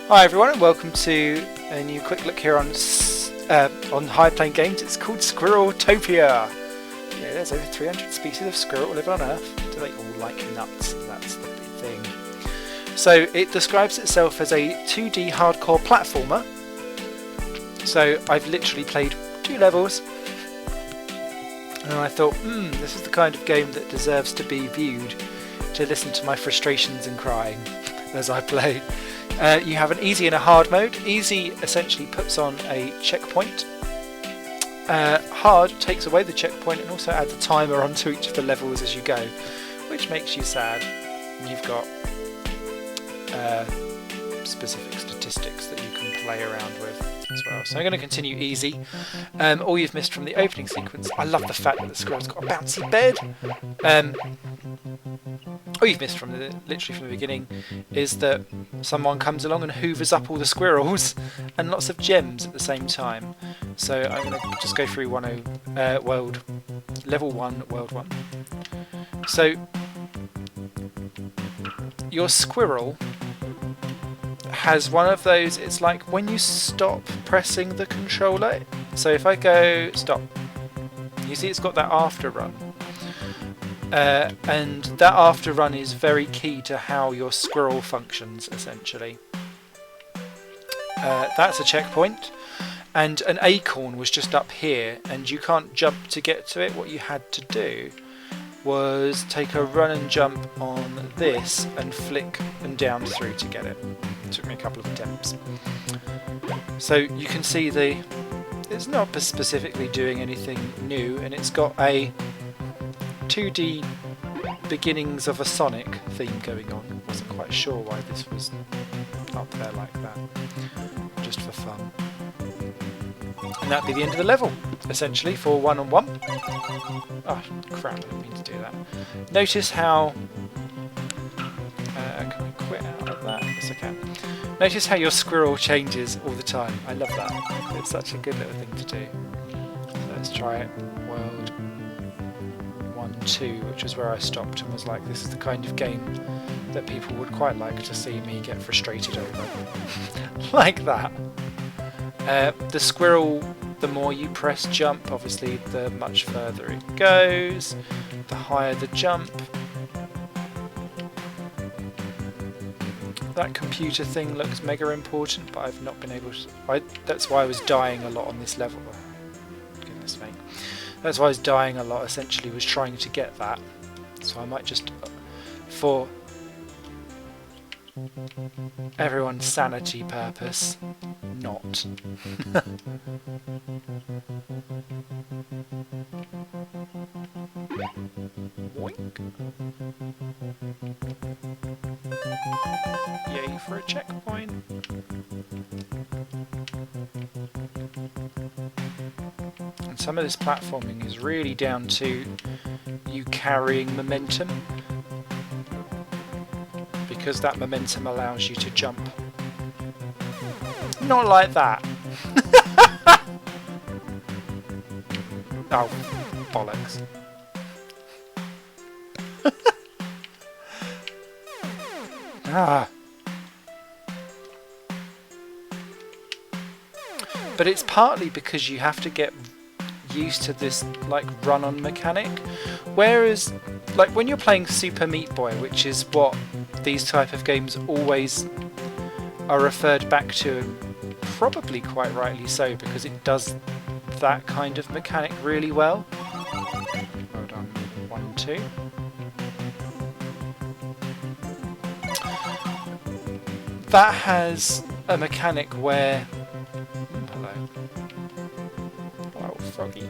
Hi everyone and welcome to a new quick look here on High Plane Games. It's called Squirreltopia. Yeah, there's over 300 species of squirrel live on Earth. Do they all like nuts? That's the big thing. So it describes itself as a 2D hardcore platformer. So I've literally played 2 levels and I thought, this is the kind of game that deserves to be viewed, to listen to my frustrations and crying as I play. You have an easy and a hard mode. Easy essentially puts on a checkpoint. Hard takes away the checkpoint and also adds a timer onto each of the levels as you go, which makes you sad. And you've got specific statistics that you can play around with as well. So I'm going to continue easy. All you've missed from the opening sequence. I love the fact that the squirrel's got a bouncy bed. All you've missed from literally from the beginning is that someone comes along and hoovers up all the squirrels and lots of gems at the same time. So I'm going to just go through level 1, world 1. So your squirrel has one of those, it's like when you stop pressing the controller. So if I go stop, you see it's got that after run. And that after run is very key to how your squirrel functions essentially. That's a checkpoint, and an acorn was just up here and you can't jump to get to it. What you had to do was take a run and jump on this and flick and down through to get it. It took me a couple of attempts. So you can see it's not specifically doing anything new, and it's got a 2D beginnings of a Sonic theme going on. Wasn't quite sure why this was up there like that, just for fun. And that'd be the end of the level, essentially, for 1-on-1. Oh crap, I didn't mean to do that. Notice how... can I quit out of that? Yes I can. Notice how your squirrel changes all the time. I love that. It's such a good little thing to do. So let's try it. World 1-2, which is where I stopped and was like, this is the kind of game that people would quite like to see me get frustrated over. Like that. The squirrel, the more you press jump, obviously the much further it goes, the higher the jump. That computer thing looks mega important, but I've not been able to... that's why I was dying a lot on this level. Goodness me. That's why I was dying a lot, essentially, was trying to get that. So I might just... for everyone's sanity purpose, not. Boink. Yay for a checkpoint. And some of this platforming is really down to you carrying momentum, because that momentum allows you to jump. Not like that. Oh, bollocks. But it's partly because you have to get used to this like run-on mechanic, whereas like when you're playing Super Meat Boy, which is what these type of games always are referred back to, and probably quite rightly so, because it does that kind of mechanic really well. Well done. 1-2. That has a mechanic where... hello. Wow, froggy.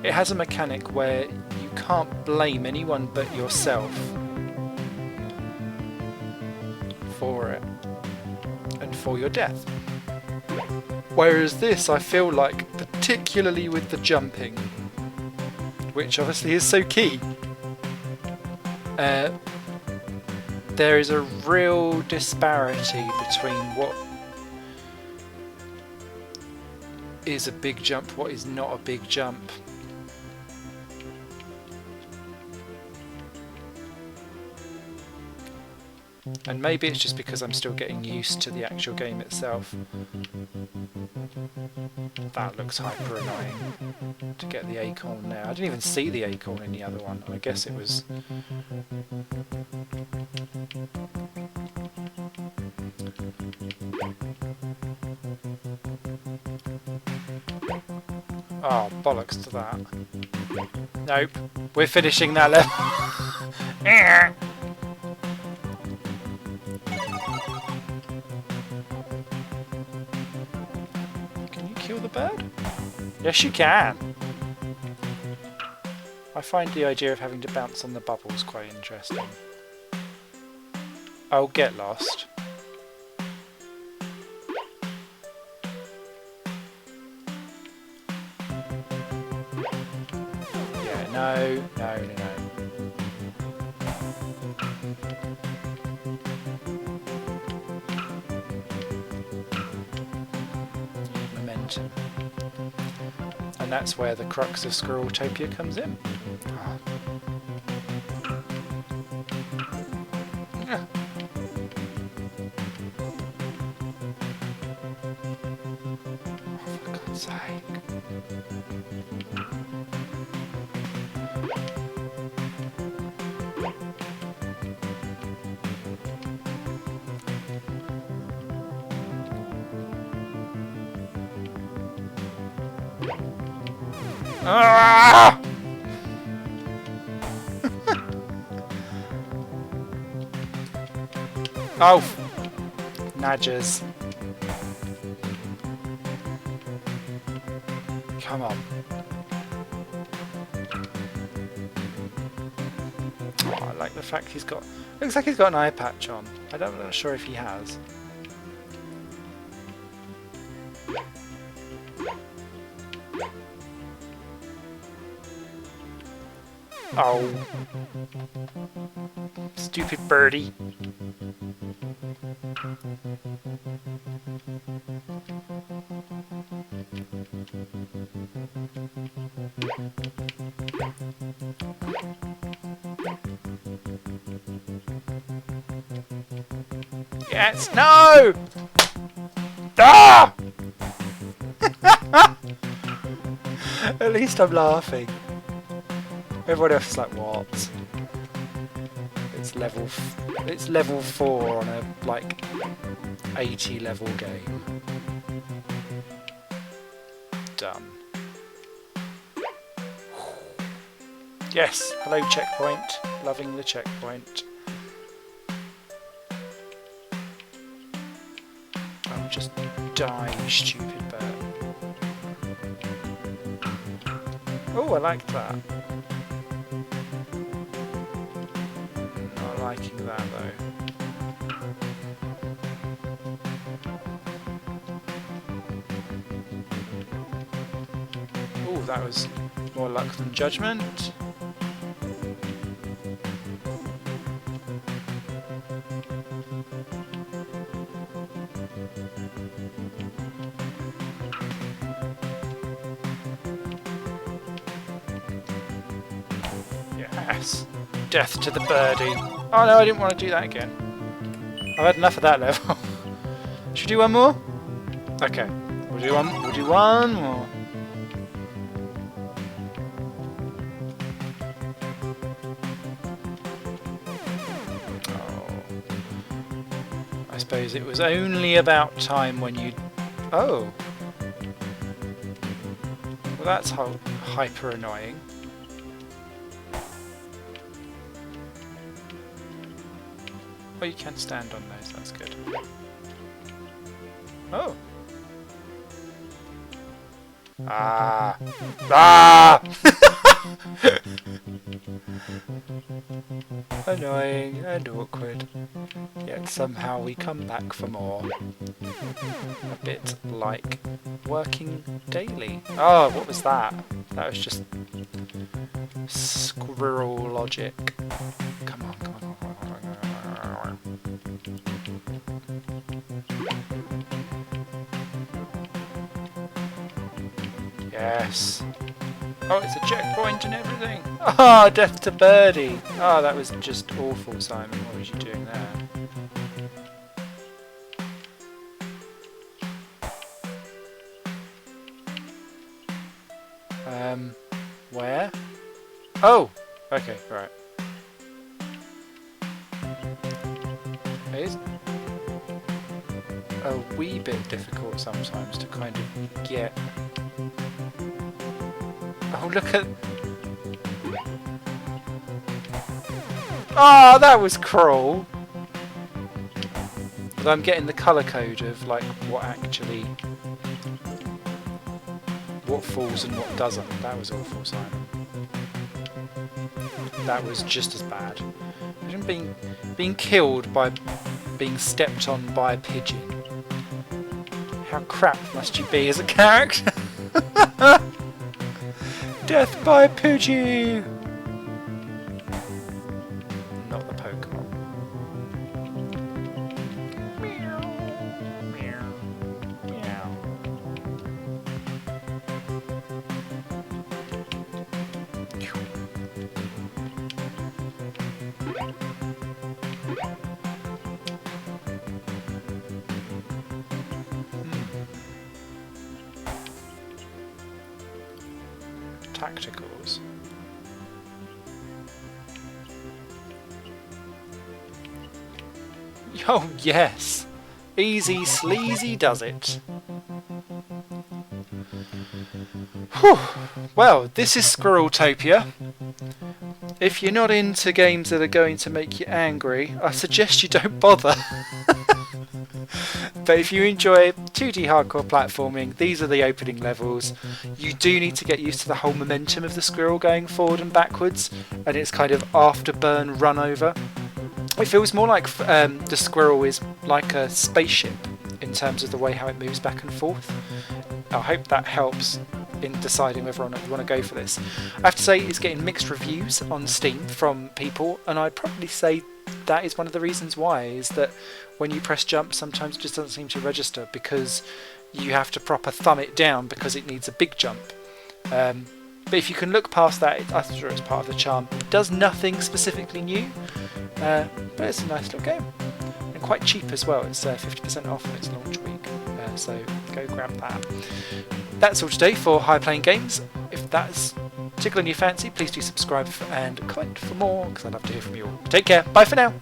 It has a mechanic where you can't blame anyone but yourself for it and for your death. Whereas this, I feel like, particularly with the jumping, which obviously is so key, there is a real disparity between what is a big jump, what is not a big jump. And maybe it's just because I'm still getting used to the actual game itself. That looks hyper annoying to get the acorn there. I didn't even see the acorn in the other one. I guess it was... Oh, bollocks to that. Nope. We're finishing that level. Can you kill the bird? Yes, you can. I find the idea of having to bounce on the bubbles quite interesting. Oh, get lost. No. Momentum. And that's where the crux of Squirreltopia comes in. Oh. Yeah. Oh, for God's sake. Ah! Oh, nudges. Come on. Oh, I like the fact he's got... Looks like he's got an eye patch on. I'm not sure if he has. Oh. Stupid birdie. Yes, no! Ah! At least I'm laughing. Everyone else is like, what? It's level 4 on a like 80 level game. Done. Yes, hello checkpoint. Loving the checkpoint. Oh, just die, you stupid bird. Oh, I like that. Not liking that though. Oh, that was more luck than judgment. Yes! Death to the birdie. Oh no, I didn't want to do that again. I've had enough of that level. Should we do one more? Okay. We'll do one more. Oh. I suppose it was only about time when you... Oh! Well, that's hyper annoying. Oh, you can stand on those, that's good. Oh! Ah! Ah! Annoying and awkward. Yet somehow we come back for more. A bit like working daily. Oh, what was that? That was just squirrel logic. Come on, come on, come on, come on, come on. Yes. Oh, it's a checkpoint and everything. Ah, death to Birdie. Ah, that was just awful, Simon. What was you doing there? Where? Oh! Okay, right. It is a wee bit difficult sometimes to kind of get... Oh, look at... Ah, oh, that was cruel! But I'm getting the colour code of, like, what actually... what falls and what doesn't. That was awful, Simon. That was just as bad. Imagine being killed by being stepped on by a pigeon. How crap must you be as a character? Death by a pigeon! Not the Pokemon. Meow. Meow. Meow. Tacticals. Oh yes! Easy sleazy does it. Whew. Well, this is Squirreltopia. If you're not into games that are going to make you angry, I suggest you don't bother. But if you enjoy 2D hardcore platforming, these are the opening levels. You do need to get used to the whole momentum of the squirrel going forward and backwards, and it's kind of afterburn run over. It feels more like the squirrel is like a spaceship in terms of the way how it moves back and forth. I hope that helps in deciding whether or not you want to go for this. I have to say it's getting mixed reviews on Steam from people, and I'd probably say that is one of the reasons why, is that when you press jump sometimes it just doesn't seem to register because you have to proper thumb it down because it needs a big jump. But if you can look past that, I'm sure it's part of the charm. It does nothing specifically new, but it's a nice little game. And quite cheap as well, it's 50% off on its launch week, so go grab that. That's all today for High Playing Games. If that's particularly your fancy, please do subscribe and comment for more, because I'd love to hear from you all. Take care, bye for now!